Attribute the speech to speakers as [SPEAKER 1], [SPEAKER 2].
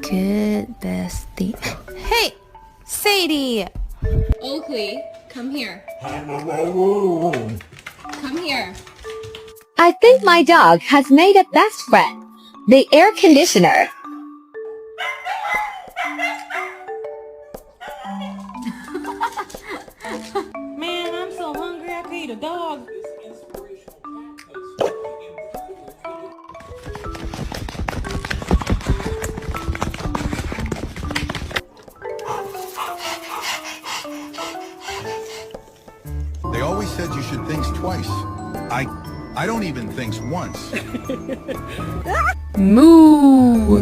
[SPEAKER 1] Good bestie. Hey, Sadie!
[SPEAKER 2] Oakley, come here. Come here.
[SPEAKER 3] I think my dog has made a best friend. The air conditioner.
[SPEAKER 4] Man, I'm so hungry I could eat a dog.
[SPEAKER 5] They always said you should think twice. I don't even think once.
[SPEAKER 1] Moo!